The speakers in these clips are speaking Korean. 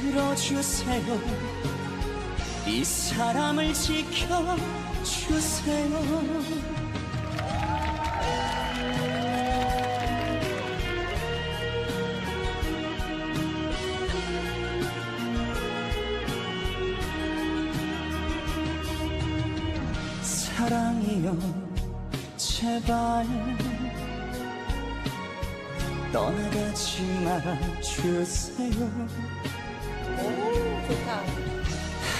들어주세요. 이 사람을 지켜주세요. 사랑이여 제발 떠나가지 말아주세요. 오, 좋다.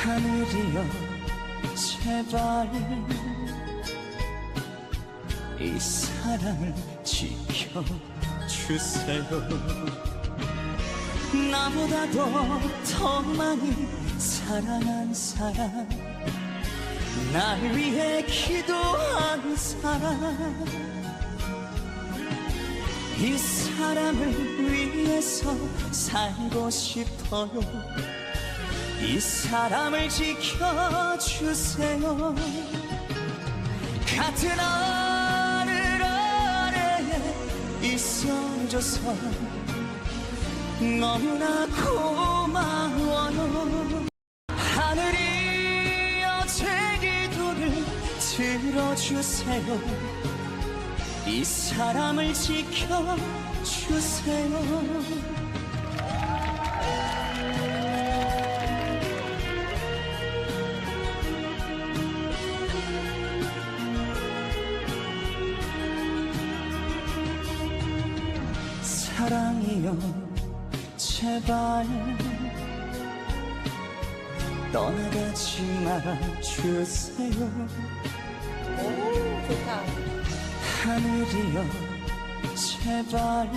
하늘이여 제발 이 사랑을 지켜주세요. 나보다도 더 많이 사랑한 사람, 날 위해 기도한 사람, 이 사람을 위해서 살고 싶어요. 이 사람을 지켜주세요. 같은 하늘 아래에 있어줘서 너무나 고마워요. 하늘이여 제 기도를 들어주세요. 이 사람을 지켜주세요. 사랑이여 제발 떠나가지 말아주세요. 오, 좋다. 하늘이여 제발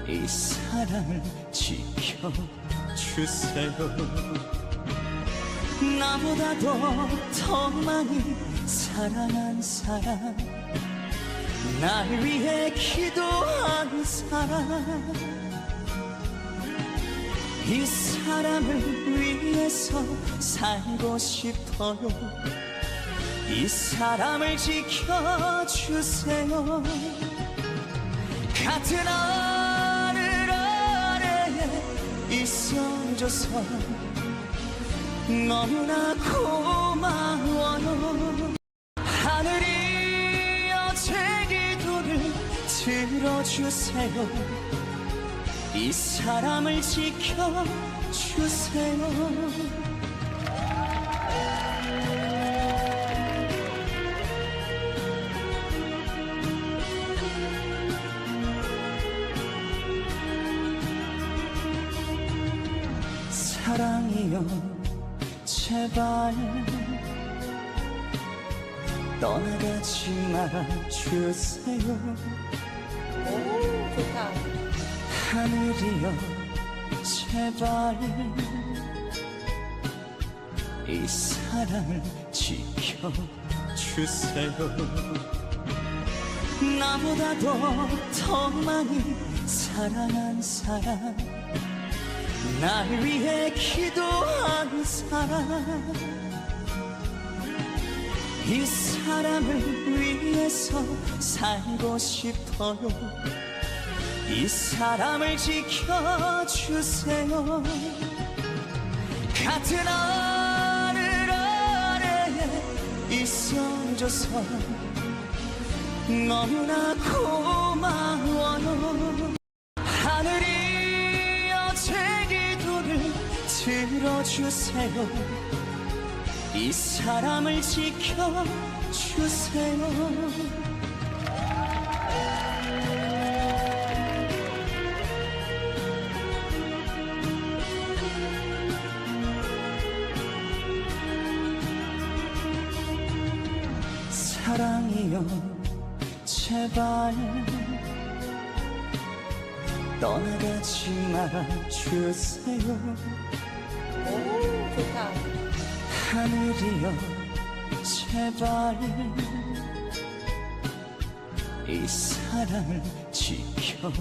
이 사랑을 지켜주세요. 나보다도 더 많이 사랑한 사람, 날 위해 기도한 사람, 이 사람을 위해서 살고 싶어요. 이 사람을 지켜주세요. 같은 하늘 아래에 있어줘서 너무나 고마워요. 하늘이여 제 기도를 들어주세요. 이 사람을 지켜주세요. 사랑이여 제발 떠나가지 말아주세요. 오, 좋다. 하늘이여 제발 이 사랑을 지켜주세요. 나보다도 더 많이 사랑한 사람, 날 위해 기도한 사람, 이 사람을 위해서 살고 싶어요. 이 사람을 지켜주세요. 같은 하늘 아래에 있어줘서 너무나 고마워요. 하늘이여 제 기도를 들어주세요. 이 사람을 지켜주세요. 사랑이여 제발 떠나가지 말아주세요. 오, 좋다. 하늘이여 제발 이 사랑을 지켜주세요.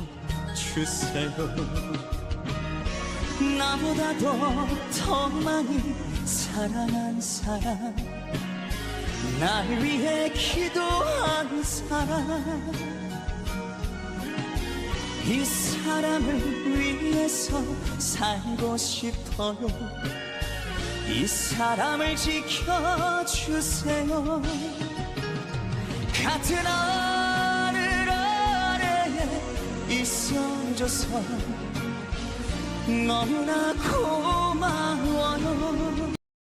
나보다도 더 많이 사랑한 사람, 날 위해 기도한 사람, 이 사람을 위해서 살고 싶어요. 이 사람을 지켜주세요. 같은 하늘 아래에 있어줘서 너무나 고마워요.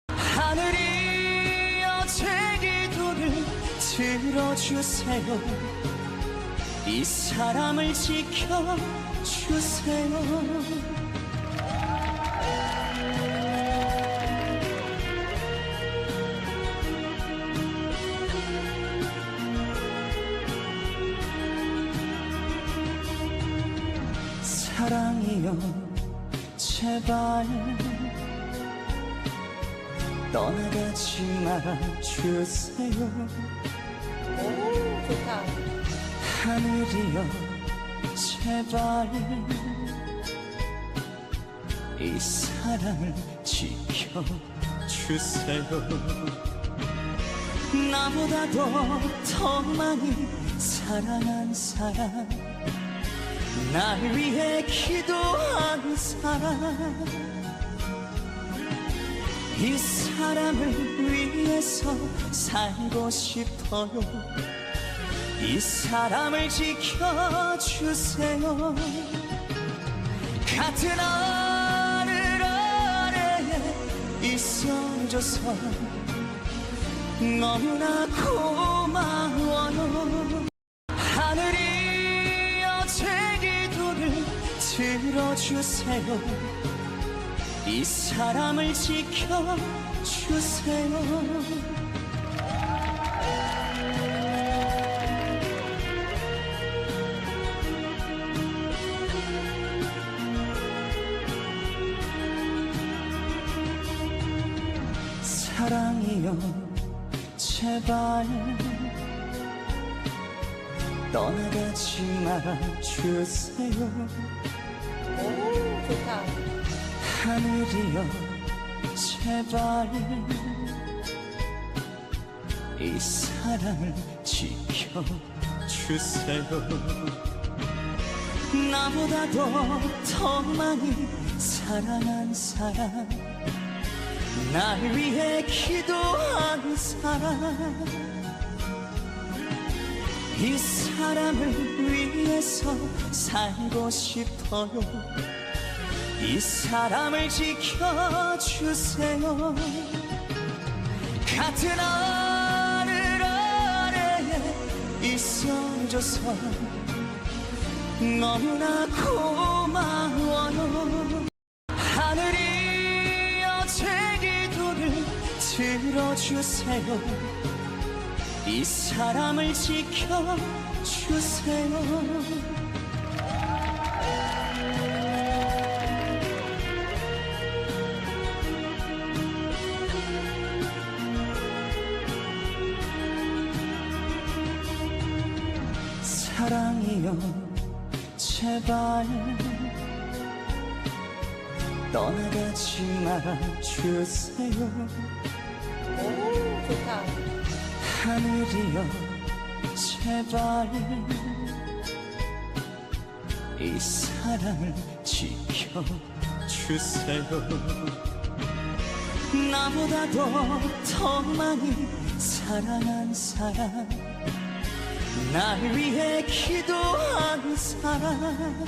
하늘이여 제 기도를 들어주세요. 이 사람을 지켜주세요. 사랑이여 제발 떠나가지 말아주세요. 오, 좋다. 하늘이여 제발 이 사랑을 지켜주세요. 나보다도 더 많이 사랑한 사람, 날 위해 기도한 사람, 이 사람을 위해서 살고 싶어요. 이 사람을 지켜주세요. 같은 하늘 아래에 있어줘서 너무나 고마워요. 하늘이여 제 기도를 들어주세요. 이 사람을 지켜주세요. 사랑이여 제발 떠나가지 말아주세요. 오, 좋다. 하늘이여 제발 이 사랑을 지켜주세요. 나보다도 더 많이 사랑한 사람, 날 위해 기도한 사람, 이 사람을 위해서 살고 싶어요. 이 사람을 지켜주세요. 같은 하늘 아래에 있어줘서 너무나 고마워요. 하늘이여 제 기도를 들어주세요. 이 사람을 지켜주세요. 사랑이여 제발 떠나가지 말아주세요. 오, 좋다. 하늘이여 제발 이 사랑을 지켜주세요. 나보다도 더 많이 사랑한 사람, 날 위해 기도한 사람,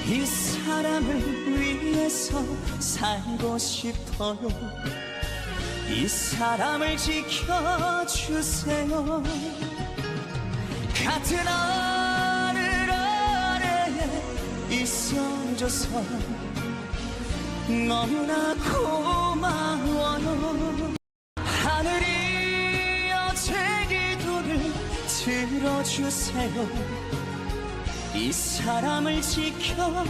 이 사람을 위해서 살고 싶어요. 이 사람을 지켜주세요. 같은 하늘 아래에 있어줘서 너무나 고마워요. 하늘이여 제 기도를 들어주세요. 이 사람을 지켜주세요.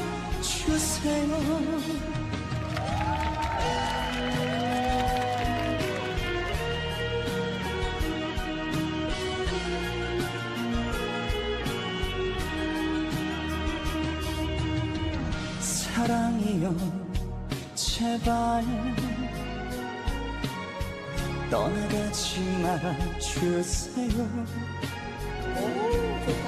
사랑이여 제발 떠나가지 말아주세요. 오, 좋다.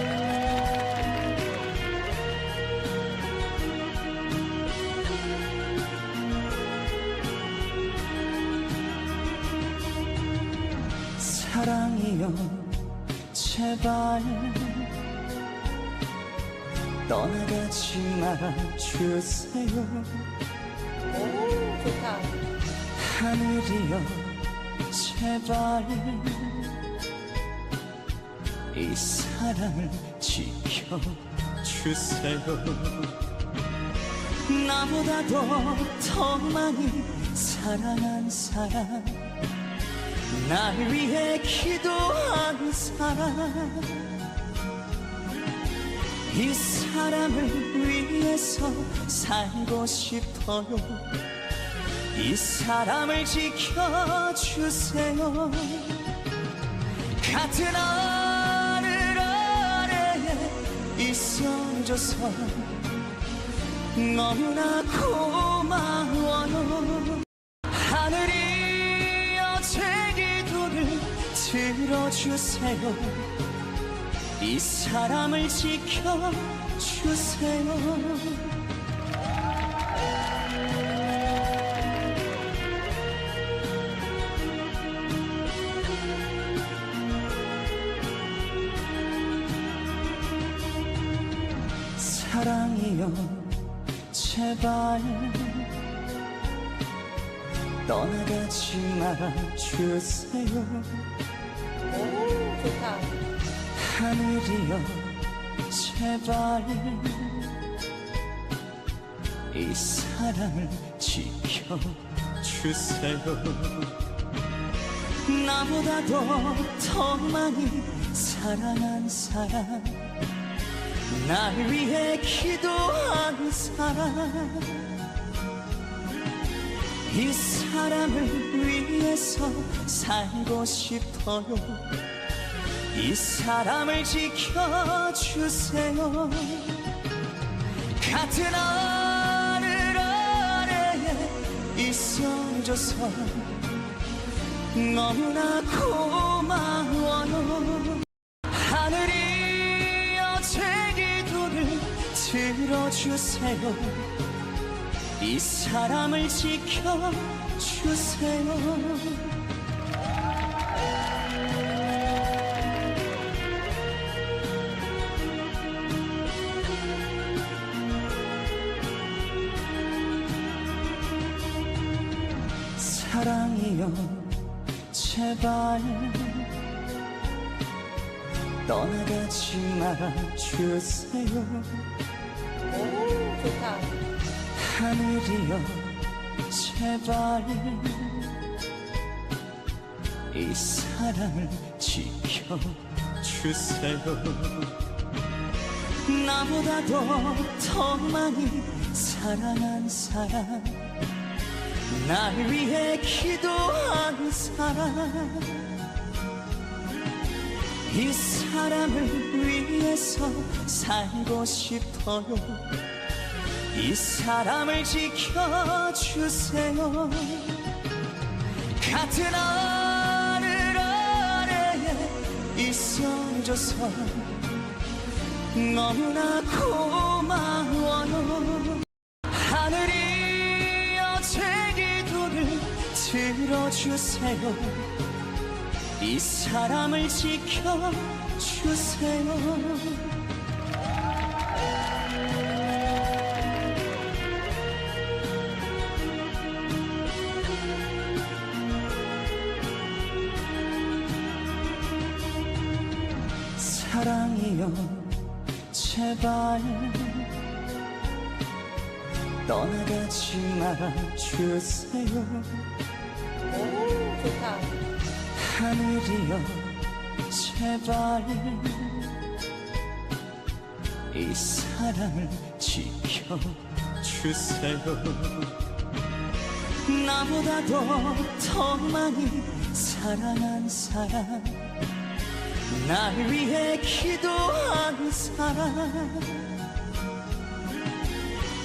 사랑이여 제발 떠나가지 말아주세요. 오, 좋다. 하늘이여 제발 이 사랑을 지켜주세요. 나보다도 더 많이 사랑한 사람, 날 위해 기도한 사람, 이 사람을 위해서 살고 싶어요. 이 사람을 지켜주세요. 같은 하늘 아래에 있어줘서 너무나 고마워요. 하늘이여 제 기도를 들어주세요. 이 사람을 지켜주세요. 사랑이여 제발 떠나가지 말아주세요. 오, 좋다. 하늘이여 제발 이 사랑을 지켜주세요. 나보다도 더 많이 사랑한 사람, 날 위해 기도한 사람, 이 사람을 위해서 살고 싶어요. 이 사람을 지켜주세요. 같은 하늘 아래에 있어줘서 너무나 고마워요. 하늘이여 제 기도를 들어주세요. 이 사람을 지켜주세요. 사랑이여 제발 떠나가지 말아주세요. 오, 좋다. 하늘이여 제발 이 사랑을 지켜주세요. 나보다도 더 많이 사랑한 사람, 날 위해 기도한 사람, 이 사람을 위해서 살고 싶어요. 이 사람을 지켜주세요. 같은 하늘 아래에 있어줘서 너무나 고마워요. 하늘이여 제 기도를 들어주세요. 이 사람을 지켜주세요. 사랑이여 제발 떠나가지 말아주세요. 오, 좋다. 하늘이여 제발 이 사랑을 지켜주세요. 나보다도 더 많이 사랑한 사람, 날 위해 기도한 사람,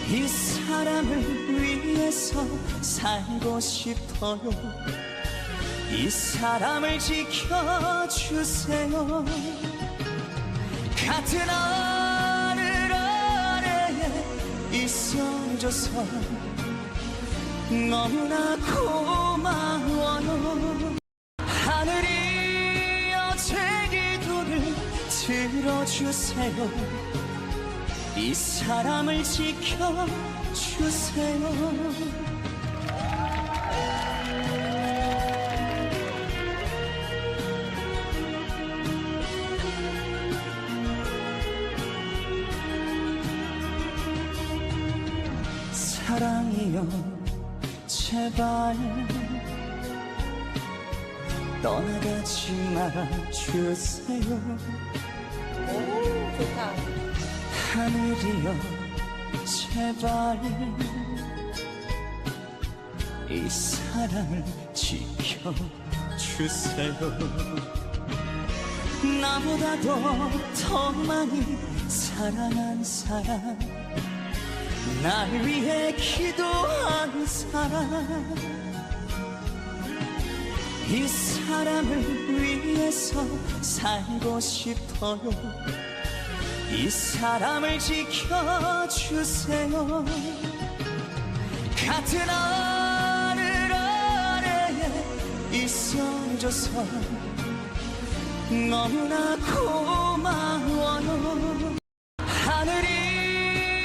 이 사람을 위해서 살고 싶어요. 이 사람을 지켜주세요. 같은 하늘 아래에 있어줘서 너무나 고마워요. 하늘이여 제 기도를 들어주세요. 이 사람을 지켜주세요. 사랑이여 제발 떠나가지 말아주세요. 오, 좋다. 하늘이여 제발 이 사랑을 지켜주세요. 나보다도 더 많이 사랑한 사람, 날 위해 기도한 사람, 이 사람을 위해서 살고 싶어요. 이 사람을 지켜주세요. 같은 하늘 아래에 있어줘서 너무나 고마워요. 하늘이여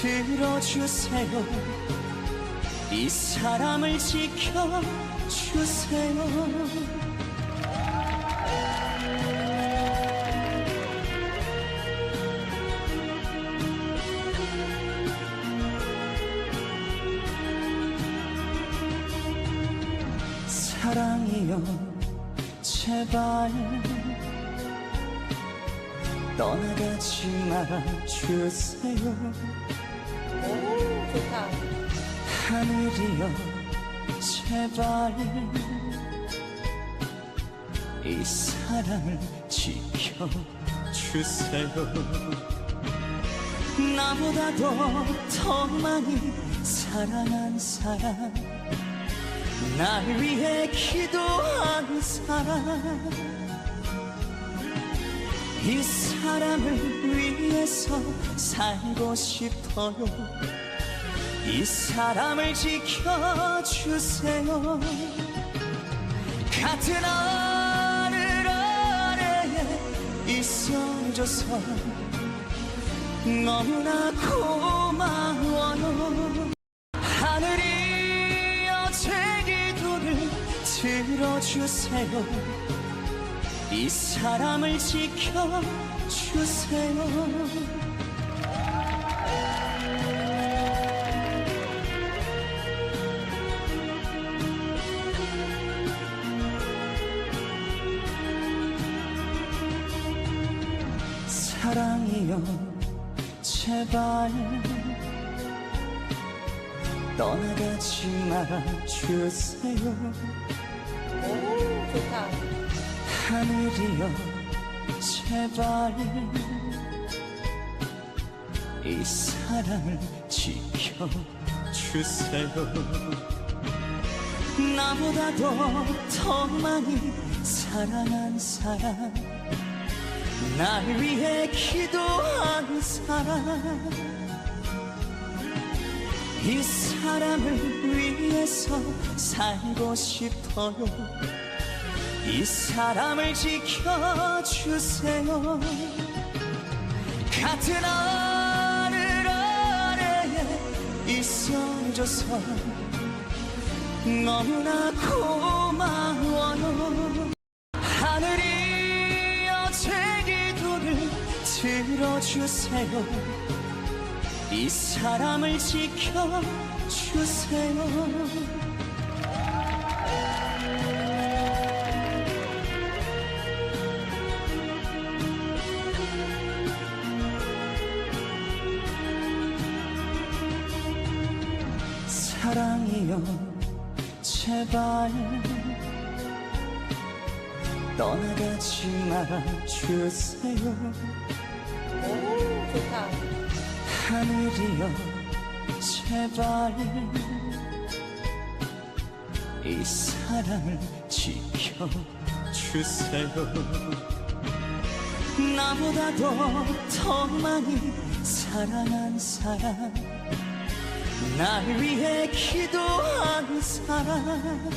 들어주세요. 이 사람을 지켜주세요. 사랑이여 제발 떠나가지 말아주세요. 오, 좋다. 하늘이여 제발 이 사랑을 지켜주세요. 나보다도 더 많이 사랑한 사람, 날 위해 기도한 사람, 이 사람을 위해서 살고 싶어요. 이 사람을 지켜주세요. 같은 하늘 아래에 있어줘서 너무나 고마워요. 하늘이여 제 기도를 들어주세요. 이 사람을 지켜주세요. 사랑이여 제발 떠나가지 말아주세요. 오, 좋다. 하늘이여 제발 이 사랑을 지켜주세요. 나보다도 더 많이 사랑한 사람, 날 위해 기도한 사람, 이 사람을 위해서 살고 싶어요. 이 사람을 지켜주세요. 같은 하늘 아래에 있어줘서 너무나 고마워요. 하늘이여 제 기도를 들어주세요. 이 사람을 지켜주세요. 사랑이여 제발 떠나가지 말아주세요. 오, 좋다. 하늘이여 제발 이 사랑을 지켜주세요. 나보다도 더 많이 사랑한 사람, 날 위해 기도한 사람,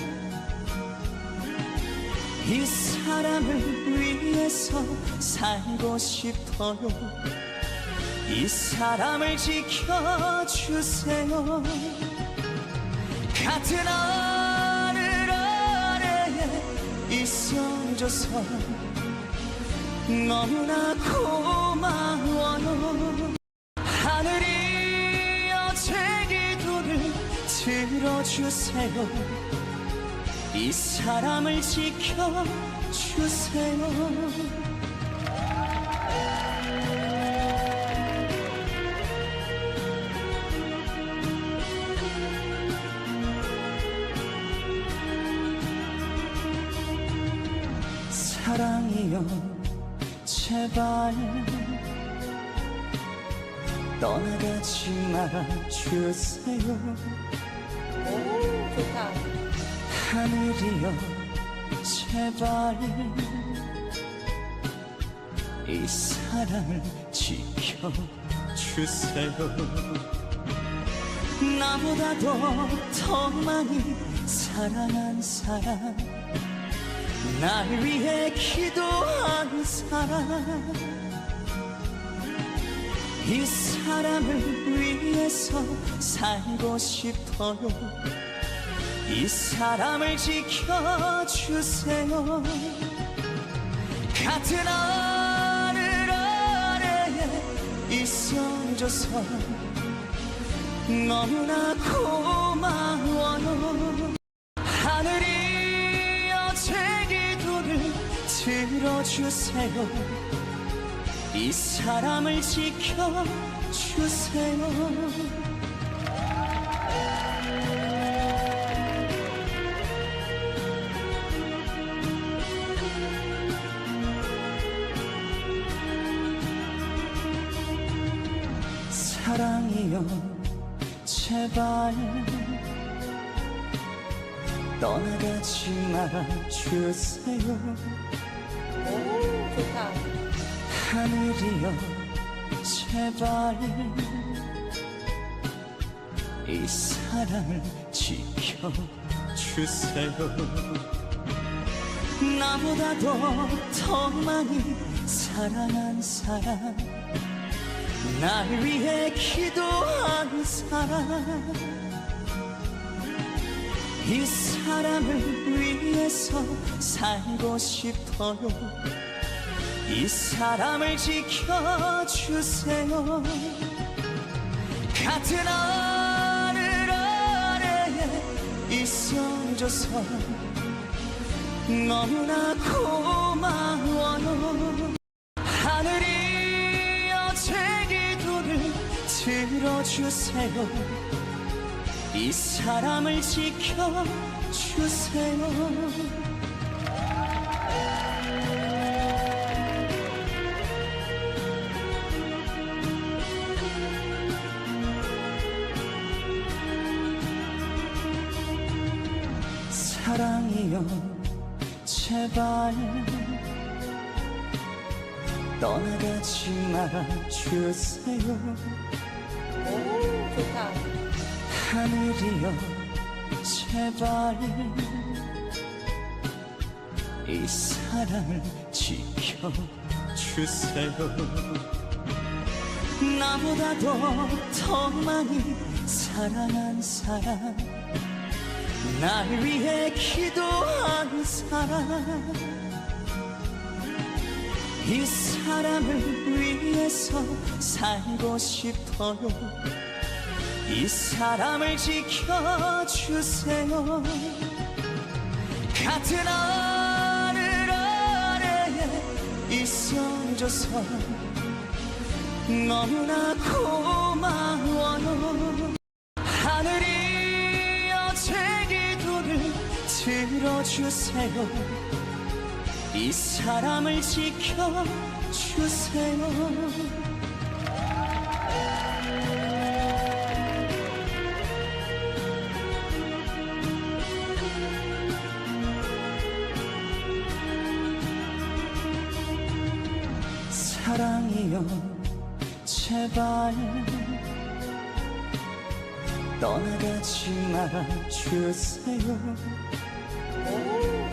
이 사람을 위해서 살고 싶어요. 이 사람을 지켜주세요. 같은 하늘 아래에 있어줘서 너무나 고마워요. 하늘이여 제 기도를 들어주세요. 이 사람을 지켜주세요. 사랑이여 제발 떠나가지 말아주세요. 오, 좋다. 하늘이여 제발 이 사랑을 지켜주세요. 나보다도 더 많이 사랑한 사람, 날 위해 기도한 사람, 이 사람을 위해서 살고 싶어요. 이 사람을 지켜주세요. 같은 하늘 아래에 있어줘서 너무나 고마워요. 하늘이여 제 기도를 들어주세요. 이 사람을 지켜주세요. 사랑이여 제발 떠나가지 말아주세요. 오, 좋다. 하늘이여 제발 이 사랑을 지켜주세요. 나보다도 더 많이 사랑한 사람, 날 위해 기도한 사람, 이 사람을 위해서 살고 싶어요. 이 사람을 지켜주세요. 같은 하늘 아래에 있어줘서 너무나 고마워요. 하늘이여 제 기도를 들어주세요. 이 사람을 지켜주세요. 사랑이여 제발 떠나가지 말아주세요. 오, 좋다. 하늘이여 제발 이 사랑을 지켜주세요. 나보다도 더 많이 사랑한 사람, 날 위해 기도한 사람, 이 사람을 위해서 살고 싶어요. 이 사람을 지켜주세요. 같은 하늘 아래에 있어줘서 너무나 고마워요. 하늘이여 제 기도를 들어주세요. 이 사람을 지켜주세요. 사랑이여 제발 떠나가지 말아주세요. 오,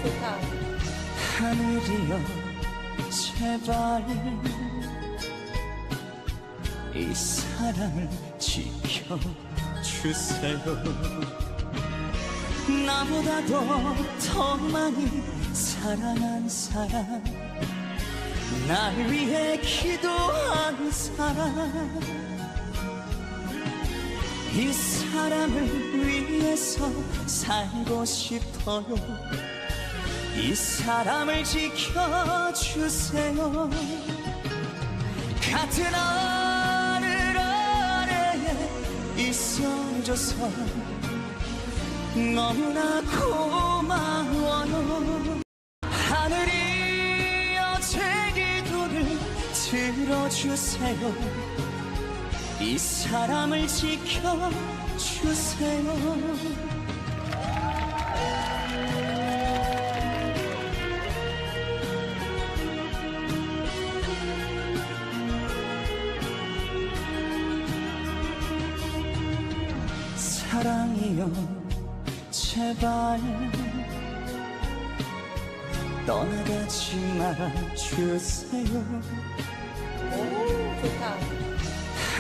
좋다. 하늘이여 제발 이 사랑을 지켜주세요. 나보다도 더 많이 사랑한 사람, 날 위해 기도한 사람, 이 사람을 위해서 살고 싶어요. 이 사람을 지켜주세요. 같은 하늘 아래에 있어줘서 너무나 고마워요. 하늘이여 제 기도를 들어주세요. 이 사람을 지켜주세요. 사랑이여 제발 떠나가지 말아주세요. 오, 좋다.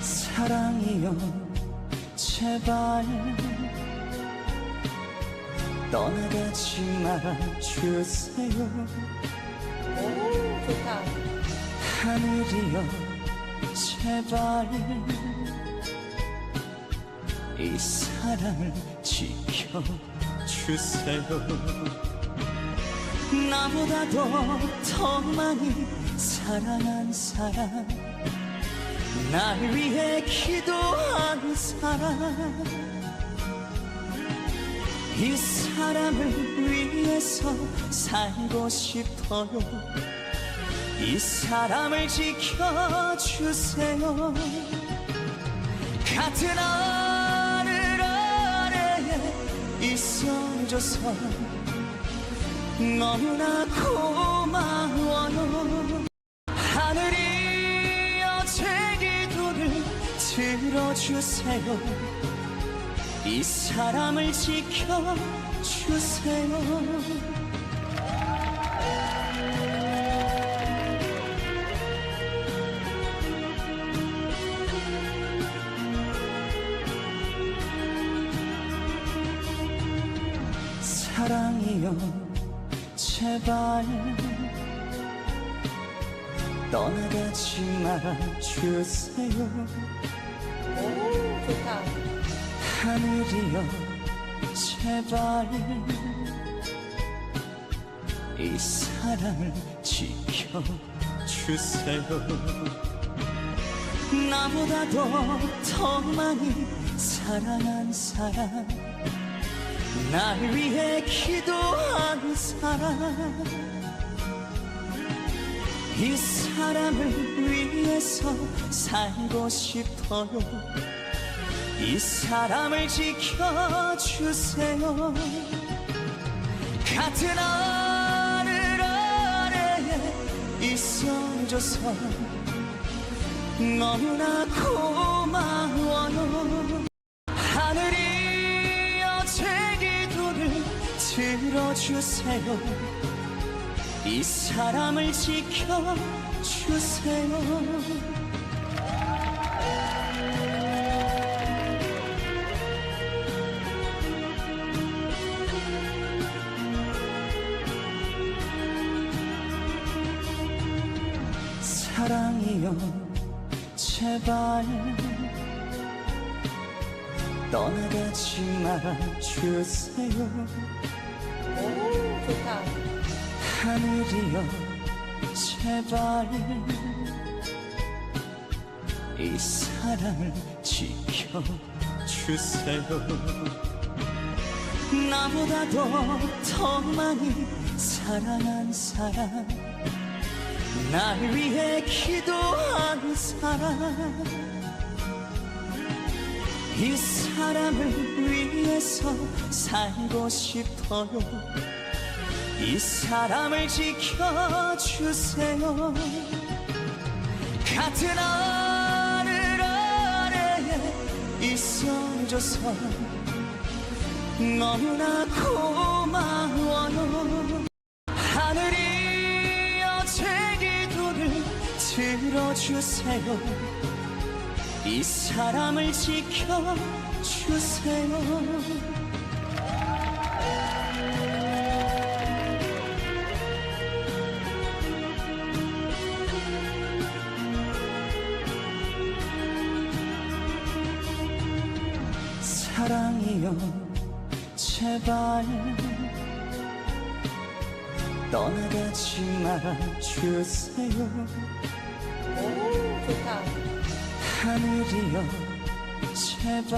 사랑이여 제발 떠나가지 말아주세요. 오, 좋다. 하늘이여 제발 이 사랑을 지켜주세요. 나보다도 더 많이 사랑한 사람, 날 위해 기도한 사람, 이 사람을 위해서 살고 싶어요. 이 사람을 지켜주세요. 같은 하늘 아래에 있어줘서 너무나 고마워요. 하늘이여 제 기도를 들어주세요. 이 사람을 지켜주세요. 사랑이여 제발 떠나가지 말아주세요. 오, 좋다. 하늘이여 제발 이 사랑을 지켜주세요. 나보다도 더 많이 사랑한 사람, 날 위해 기도한 사람, 이 사람을 위해서 살고 싶어요. 이 사람을 지켜주세요. 같은 하늘 아래에 있어줘서 너무나 고마워요. 하늘이여 제 기도를 들어주세요. 이 사람을 지켜주세요. 사랑이여 제발 떠나가지 말아주세요. 오, 좋다. 하늘이여 제발 이 사랑을 지켜주세요. 나보다도 더 많이 사랑한 사람, 날 위해 기도한 사람, 이 사람을 위해서 살고 싶어요. 이 사람을 지켜주세요. 같은 하늘 아래에 있어줘서 너무나 고마워요. 하늘이여 제 기도를 들어주세요. 이 사람을 지켜주세요. 사랑이여 제발 떠나가지 말아주세요. 오, 좋다. 하늘이여 제발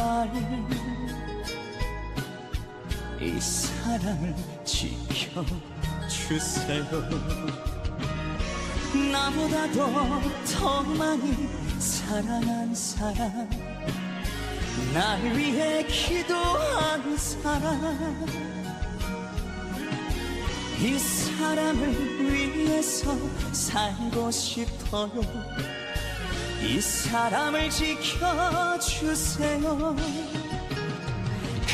이 사랑을 지켜주세요. 나보다도 더 많이 사랑한 사람, 날 위해 기도한 사람, 이 사람을 위해서 살고 싶어요. 이 사람을 지켜주세요.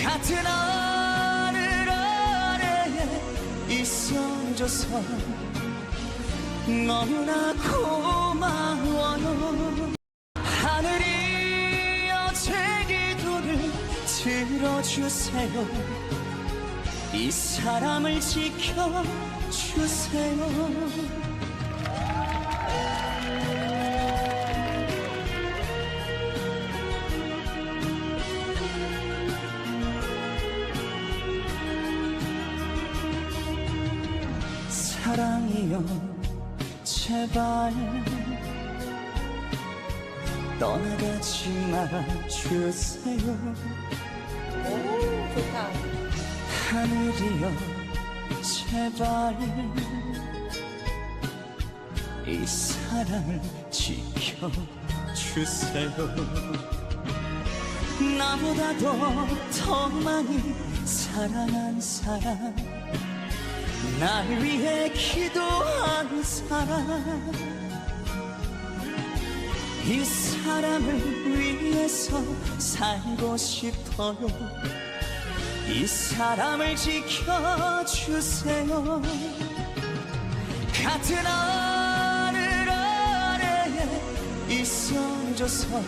같은 하늘 아래에 있어줘서 너무나 고마워요. 하늘이여 제 기도를 들어주세요. 이 사람을 지켜주세요. 사랑이여 제발 떠나가지 말아주세요. 오, 좋다. 하늘이여 제발 이 사랑을 지켜주세요. 나보다도 더 많이 사랑한 사람, 날 위해 기도한 사람, 이 사람을 위해서 살고 싶어요. 이 사람을 지켜주세요. 같은 하늘 아래에 있어줘서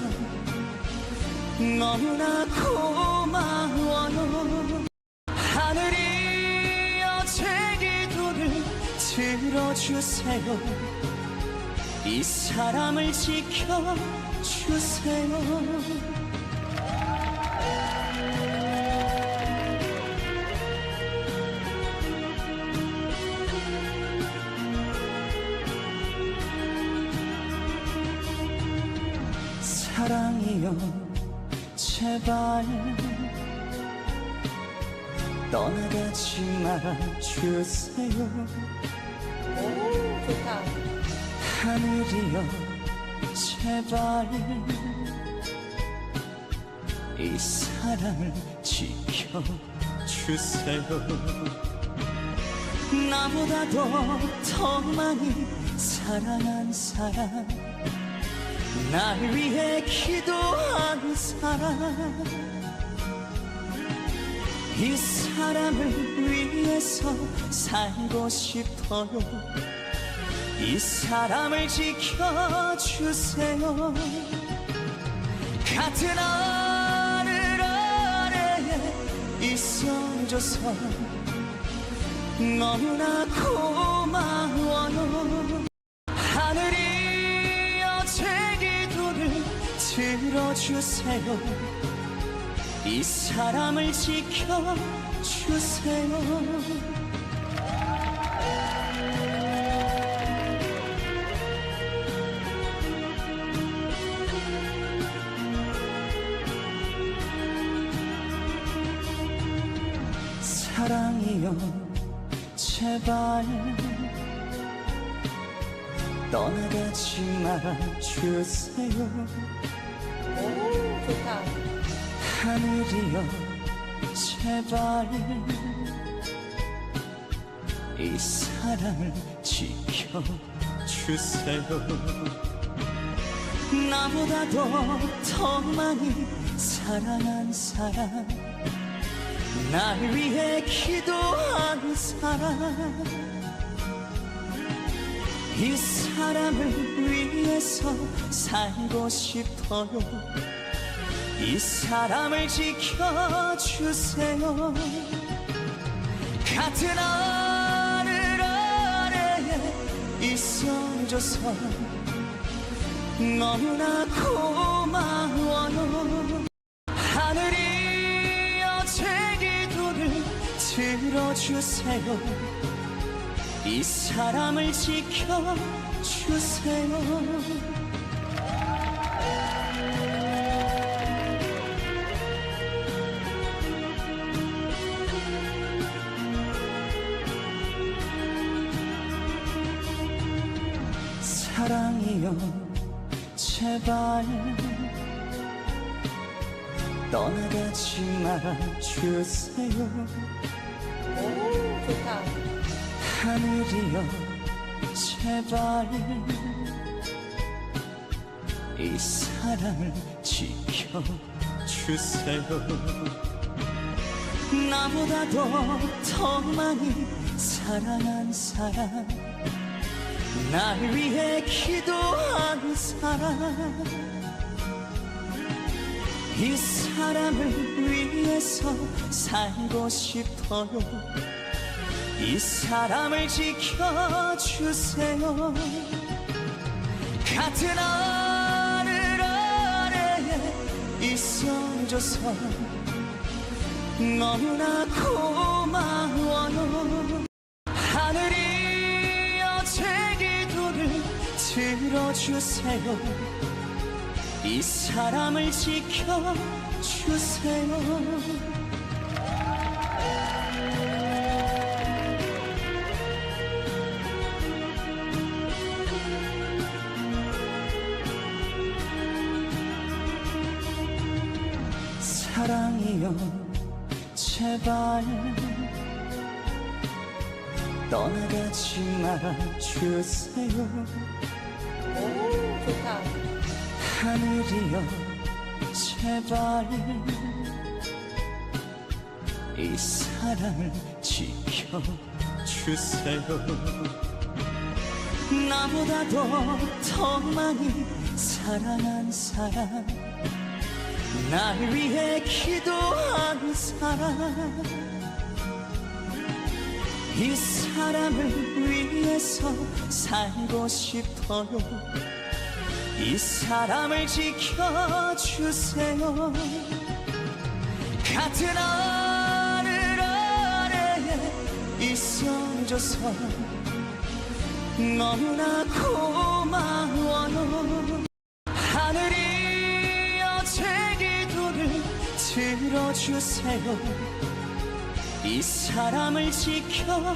너무나 고마워요. 하늘이여 들어주세요. 이 사람을 지켜주세요. 사랑이여 제발 떠나가지 말아주세요. 오, 좋다. 하늘이여 제발 이 사랑을 지켜주세요. 나보다도 더 많이 사랑한 사람, 날 위해 기도한 사람, 이 사람을 위해서 살고 싶어요. 이 사람을 지켜주세요. 같은 하늘 아래에 있어줘서 너무나 고마워요. 하늘이여 제 기도를 들어주세요. 이 사람을 지켜주세요. 사랑이여 제발 떠나가지 말아주세요. 오, 좋다. 하늘이여 제발 이 사랑을 지켜주세요. 나보다도 더 많이 사랑한 사람, 날 위해 기도한 사람, 이 사람을 위해서 살고 싶어요. 이 사람을 지켜주세요. 같은 하늘 아래에 있어줘서 너무나 고마워요. 하늘이여 제 기도를 들어주세요. 이 사람을 지켜주세요. 사랑이여 제발 떠나가지 말아주세요. 오, 좋다. 하늘이여 제발 이 사랑을 지켜주세요. 나보다도 더 많이 사랑한 사람, 날 위해 기도한 사람, 이 사람을 위해서 살고 싶어요. 이 사람을 지켜주세요. 같은 하늘 아래에 있어줘서 너무나 고마워요. 하늘이여 제 기도를 들어주세요. 이 사람을 지켜주세요. 사랑이여 제발 떠나가지 말아주세요. 오, 좋다. 하늘이여 제발 이 사랑을 지켜주세요. 나보다도 더 많이 사랑한 사람, 날 위해 기도한 사람, 이 이 사람을 위해서 살고 싶어요. 이 사람을 지켜주세요. 같은 하늘 아래에 있어줘서 너무나 고마워요. 하늘이여 제 기도를 들어주세요. 이 사람을 지켜주세요.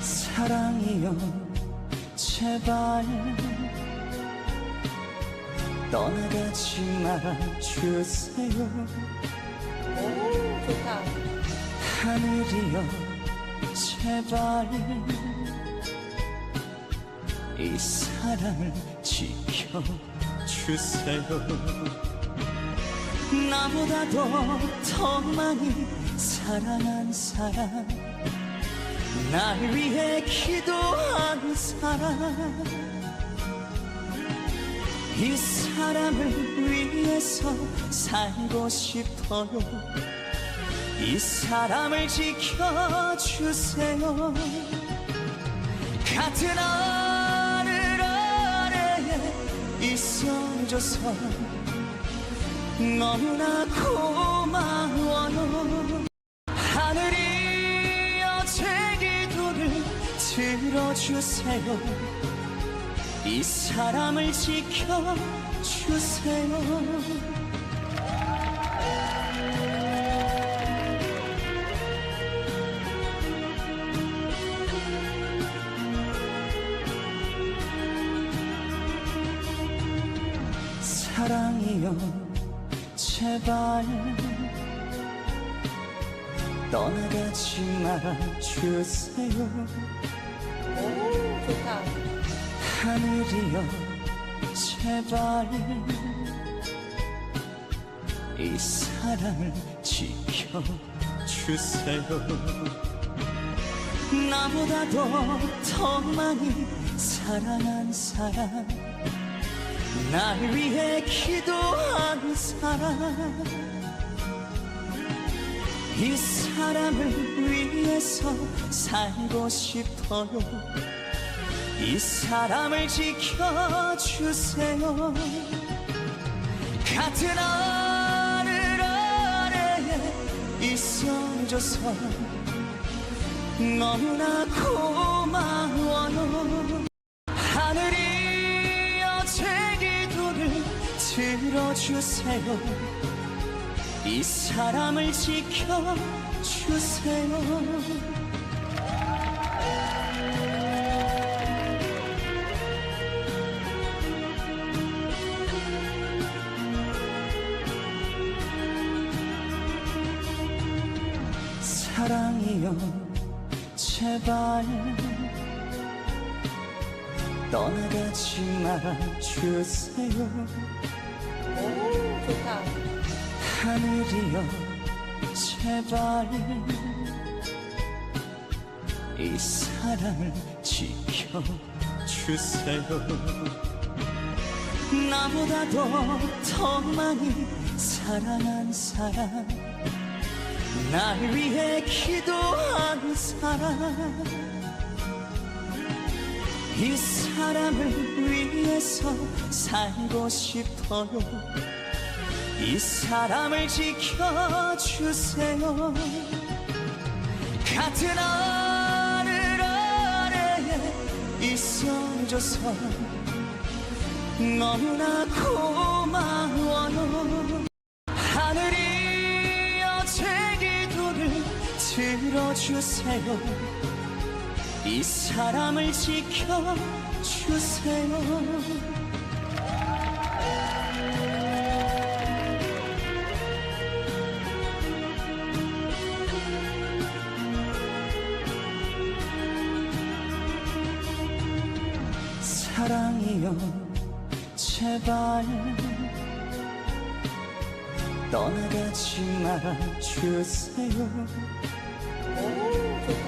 사랑이여 제발 떠나가지 말아주세요. 오, 좋다. 하늘이여 제발 이 사랑을 지켜주세요. 나보다도 더 많이 사랑한 사람, 날 위해 기도한 사람, 이 사람을 위해서 살고 싶어요. 이 사람을 지켜주세요. 같은 하늘 아래에 있어줘서 너무나 고마워요. 하늘이여 제 기도를 들어주세요. 이 사람을 지켜주세요. 사랑이여 제발 떠나가지 말아주세요. 오, 좋다. 하늘이여 제발 이 사랑을 지켜주세요. 나보다도 더 많이 사랑한 사람, 날 위해 기도한 사람, 이 사람을 위해서 살고 싶어요. 이 사람을 지켜주세요. 같은 하늘 아래에 있어줘서 너무나 고마워요. 하늘이여 제 기도를 들어주세요. 이 사람을 지켜주세요. 사랑이여 제발 떠나가지 말아주세요. 오, 좋다. 하늘이여 제발 이 사랑을 지켜주세요. 나보다도 더 많이 사랑한 사람, 날 위해 기도한 사람, 이 사람을 위해서 살고 싶어요. 이 사람을 지켜주세요. 같은 하늘 아래에 있어줘서 너무나 고마워요. 하늘이여 제 기도를 들어주세요. 이 사람을 지켜주세요. 사랑이여 제발 떠나가지 말아주세요. 오, 좋다.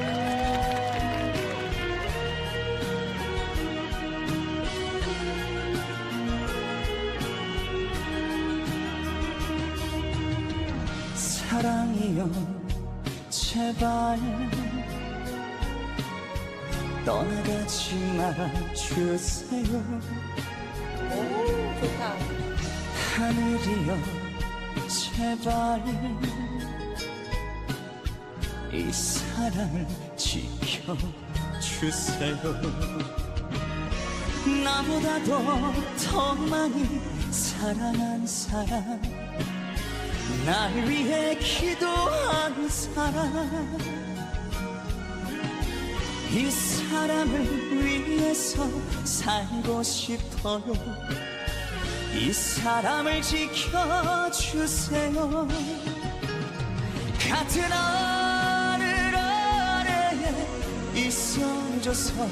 사랑이여 제발 떠나가지 말아주세요. 오, 좋다. 하늘이여 제발 이 사랑을 지켜주세요. 나보다도 더 많이 사랑한 사람, 날 위해 기도한 사람, 이 사람을 위해서 살고 싶어요. 이 사람을 지켜주세요. 같은 하늘 아래에 있어줘서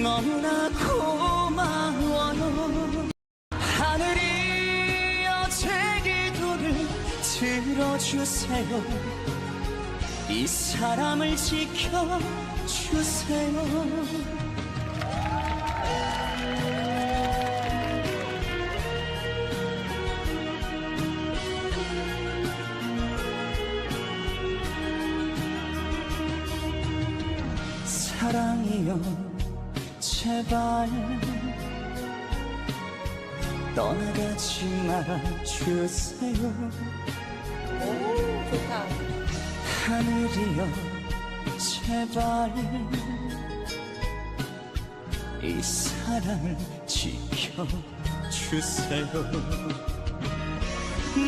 너무나 고마워요. 하늘이여 제 기도를 들어주세요. 이 사람을 지켜주세요. 사랑이여 제발 떠나가지 말아주세요. 오, 좋다. 하늘이여 제발 이 사랑을 지켜주세요.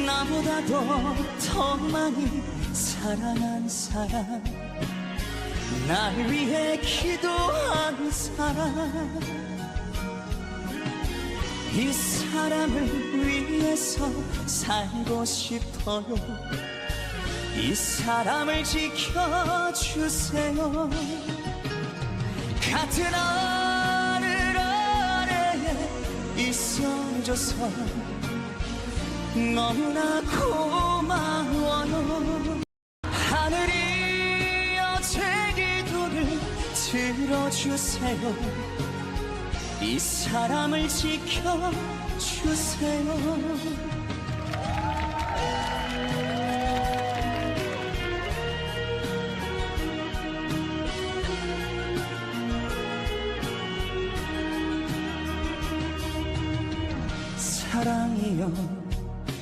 나보다도 더 많이 사랑한 사람, 날 위해 기도한 사람, 이 사람을 위해서 살고 싶어요. 이 사람을 지켜주세요. 같은 하늘 아래에 있어줘서 너무나 고마워요. 하늘이여 제 기도를 들어주세요. 이 사람을 지켜주세요. 사랑이여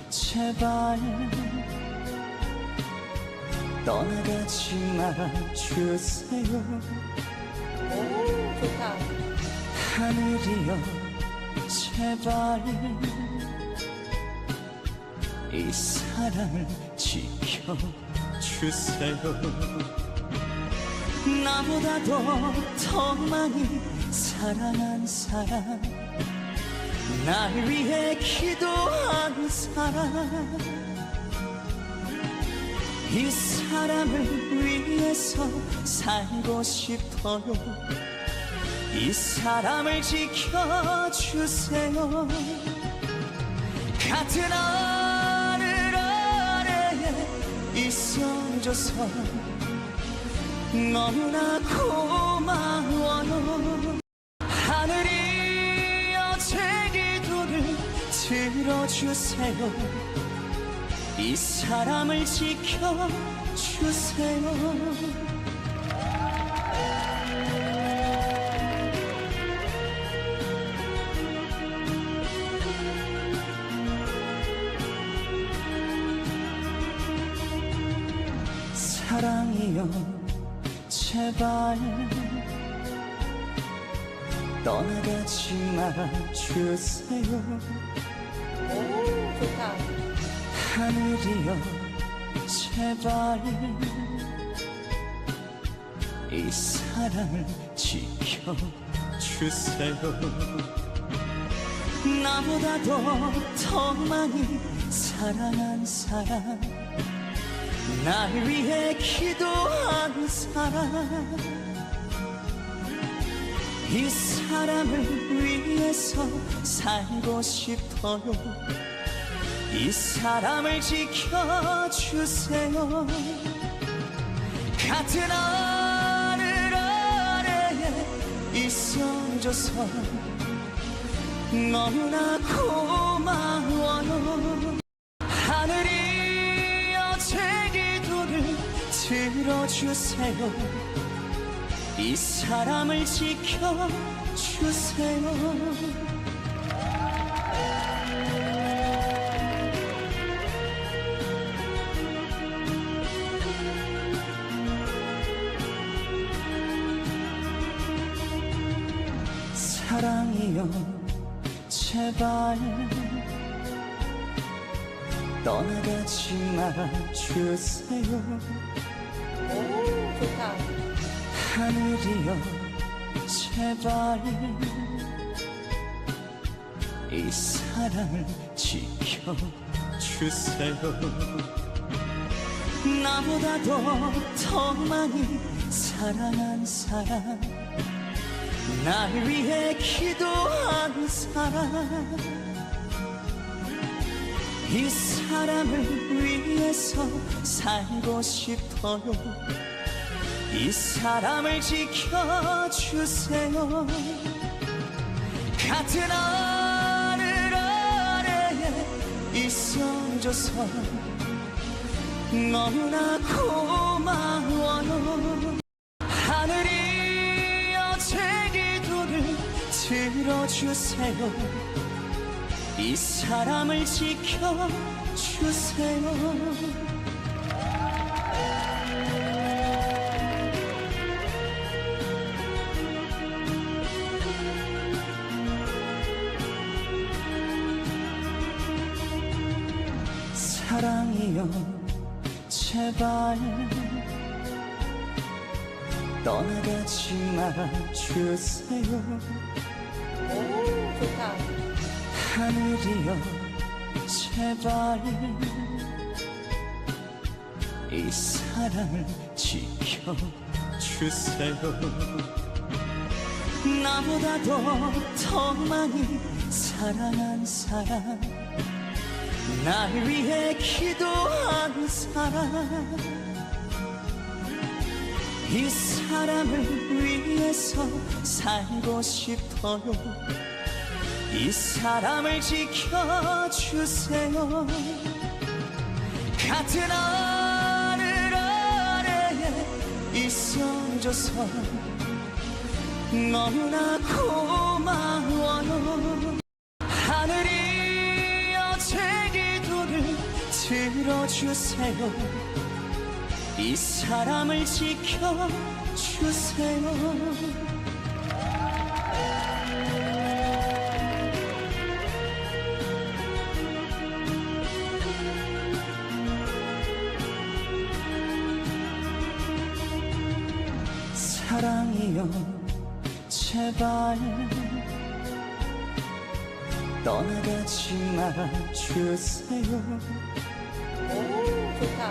제발 떠나가지 말아주세요. 오, 좋다. 하늘이여 제발 이 사랑을 지켜주세요. 나보다도 더 많이 사랑한 사람, 날 위해 기도한 사람, 이 사람을 위해서 살고 싶어요. 이 사람을 지켜주세요. 같은 하늘 아래에 있어줘서 너무나 고마워요. 하늘이여 제 기도를 들어주세요. 이 사람을 지켜주세요. 사랑이여 제발 떠나가지 말아주세요. 오, 좋다. 하늘이여 제발 이 사랑을 지켜주세요. 나보다도 더 많이 사랑한 사람, 날 위해 기도한 사람, 이 사람을 위해서 살고 싶어요. 이 사람을 지켜주세요. 같은 하늘 아래에 있어줘서 너무나 고마워요. 하늘이여 제 기도를 들어주세요. 이 사람을 지켜주세요. 사랑이여 제발 떠나가지 말아주세요. 오, 좋다. 하늘이여 제발 이 사랑을 지켜주세요. 나보다도 더 많이 사랑한 사람, 날 위해 기도한 사람, 이 사람을 위해서 살고 싶어요. 이 사람을 지켜주세요. 같은 하늘 아래에 있어줘서 너무나 고마워요. 하늘이여 제 들어주세요. 이 사람을 지켜주세요. 사랑이여 제발 떠나가지 말아주세요. 오, 좋다. 하늘이여 제발 이 사랑을 지켜주세요. 나보다도 더 많이 사랑한 사람, 날 위해 기도한 사람, 이 사람을 위해서 살고 싶어요. 이 사람을 지켜주세요. 같은 하늘 아래에 있어줘서 너무나 고마워요. 하늘이여 제 기도를 들어주세요. 이 사람을 지켜주세요. 사랑이여 제발 떠나가지 말아주세요. 오, 좋다.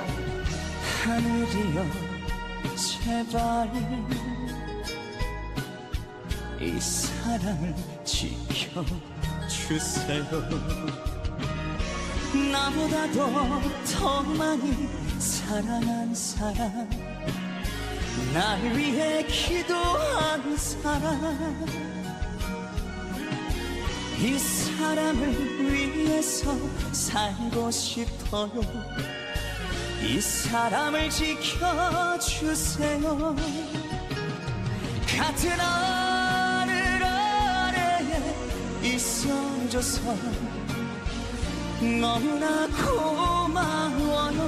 하늘이여 제발 이 사랑을 지켜주세요. 나보다도 더 많이 사랑한 사람, 날 위해 기도한 사람, 이 사람을 위해서 살고 싶어요. 이 사람을 지켜주세요. 같은 하늘 아래에 있어줘서 너무나 고마워요.